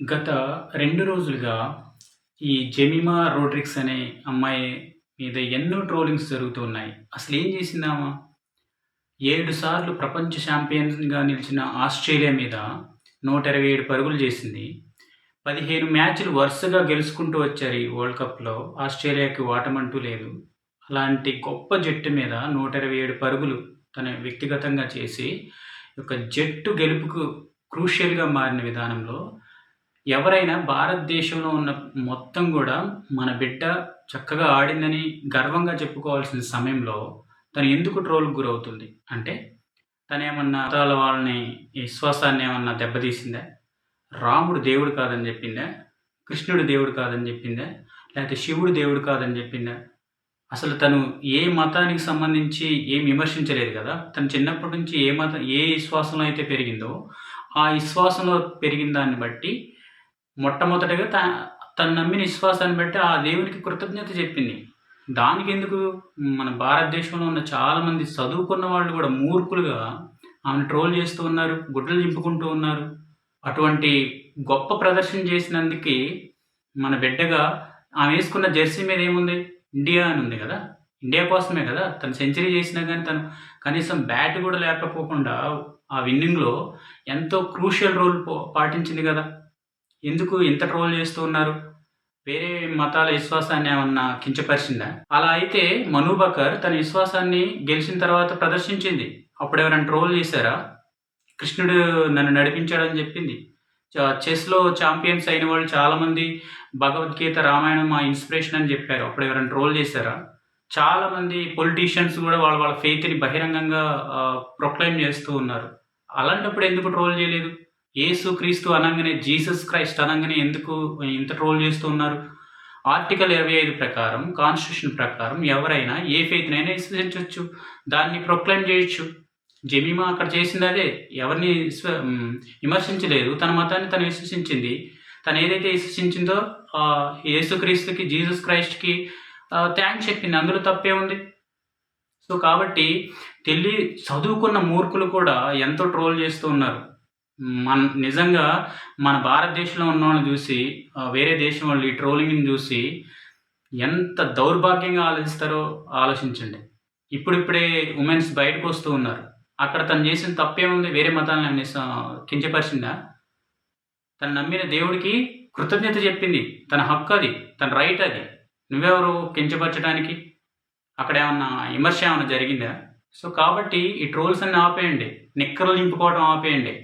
గత 2 రోజులుగా ఈ జెమిమా రోడ్రిగ్స్ అనే అమ్మాయి మీద ఎన్నో ట్రోలింగ్స్ జరుగుతున్నాయి. అసలేం చేసిందామ? 7 సార్లు ప్రపంచ ఛాంపియన్‌గా నిలిచిన ఆస్ట్రేలియా మీద 127 పరుగులు చేసింది. 15 మ్యాచ్‌లు వరుసగా గెలుచుకుంటూ వచ్చారు ఈ వరల్డ్ కప్‌లో. ఆస్ట్రేలియాకి ఓటమంటూ లేదు. అలాంటి గొప్ప జట్టు మీద 127 పరుగులు తను వ్యక్తిగతంగా చేసి, ఒక జట్టు గెలుపుకు క్రూషియల్‌గా మారిన విధానంలో ఎవరైనా భారతదేశంలో ఉన్న మొత్తం గూడా మన బిడ్డ చక్కగా ఆడిందని గర్వంగా చెప్పుకోవాల్సిన సమయంలో తను ఎందుకు ట్రోల్‌కి గురవుతుంది? అంటే తనేమన్నా అవతల వాళ్ళని విశ్వాసాన్ని ఏమన్నా దెబ్బతీసిందా? రాముడు దేవుడు కాదని జెప్పిందా? కృష్ణుడు దేవుడు కాదని జెప్పిందా? లేతే శివుడు దేవుడు కాదని జెప్పిందా? అసలు తను ఏ మతానికి సంబంధించి ఏం విమర్శించలేదు గదా! తను చిన్నప్పటి నుంచి ఏ విశ్వాసంలో అయితే పెరిగిందో, ఆ విశ్వాసంలో పెరిగిన దాన్ని బట్టి మొట్టమొదటగా తను నమ్మిన విశ్వాసాన్ని బట్టి ఆ దేవునికి కృతజ్ఞత చెప్పింది. దానికెందుకు మన భారతదేశంలో ఉన్న చాలామంది చదువుకున్న వాళ్ళు గూడా మూర్ఖులుగా ఆమెను ట్రోల్ చేస్తూ ఉన్నారు. గుడ్డలు చింపుకుంటూ ఉన్నారు. అటువంటి గొప్ప ప్రదర్శన చేసినందుకి మన బిడ్డగా ఆమె వేసుకున్న జెర్సీ మీద ఏముంది? ఇండియా అని ఉంది గదా! ఇండియా కోసమే గదా! తను సెంచరీ చేసినా గానీ తను కనీసం బ్యాట్ గూడా లేకపోకుండా ఆ విన్నింగ్‌లో ఎంతో క్రూషియల్ రోల్ పాటించింది గదా! ఎందుకు ఇంత ట్రోల్ చేస్తూ ఉన్నారు? వేరే మతాల విశ్వాసాన్ని ఏమన్నా కించపరిచిందా? అలా అయితే మను బకర్ తన విశ్వాసాన్ని గెలిచిన తర్వాత ప్రదర్శించింది. అప్పుడెవరైనా ట్రోల్ చేశారా? కృష్ణుడు నన్ను నడిపించాడని చెప్పింది. చెస్‌లో ఛాంపియన్స్ అయిన వాళ్ళు చాలామంది భగవద్గీత, రామాయణం మా ఇన్స్పిరేషన్ అని చెప్పారు. అప్పుడెవరైనా ట్రోల్ చేశారా? చాలామంది పొలిటీషియన్స్ గూడా వాళ్ళ ఫెయిత్‌ని బహిరంగంగా ప్రొక్లైమ్ చేస్తూ ఉన్నారు. అలాంటప్పుడు ఎందుకు ట్రోల్ చేయలేదు? యేసు క్రీస్తు అనంగానే, జీసస్ క్రైస్ట్ అనంగానే ఎందుకు ఇంత ట్రోల్ చేస్తూ ఉన్నారు? ఆర్టికల్ 25 ప్రకారం, కాన్స్టిట్యూషన్ ప్రకారం ఎవరైనా ఏ ఫెయిత్‌నైనా విశ్వసించొచ్చు. దాన్ని ప్రొక్లైమ్ చేయొచ్చు. జెమిమా అక్కడ చేసిందదే. ఎవరిని విమర్శించలేదు. తన మతాన్ని తను విశ్వసించింది. తను ఏదైతే విశ్వసించిందో యేసుక్రీస్తుకి, జీసస్ క్రైస్ట్‌కి థాంక్స్ చెప్పింది. అందులో తప్పేముంది? సో, కాబట్టి చదువుకున్న మూర్ఖులు కూడా ఎంతో ట్రోల్ చేస్తూ ఉన్నారు. నిజంగా మన భారతదేశంలో ఉన్నోళ్ళని చూసి వేరే దేశం వాళ్ళు ఈ ట్రోలింగ్‌ని చూసి ఎంత దౌర్భాగ్యంగా ఆలోచిస్తారో ఆలోచించండి. ఇప్పుడిప్పుడే ఉమెన్స్ బయటకొస్తూ ఉన్నారు. అక్కడ తను చేసిన తప్పేముంది? వేరే మతాలను కించపరిచిందా? తను నమ్మిన దేవుడికి కృతజ్ఞత చెప్పింది. తన హక్కు అది. తన రైట్ అది. నువ్వెవరు కించపరచడానికి? అక్కడేమన్నా విమర్శ ఏమన్నా జరిగిందా? సో, కాబట్టి ఈ ట్రోల్స్ అన్నీ ఆపేయండి. నిక్కర్లు చింపుకోవడం ఆపేయండి.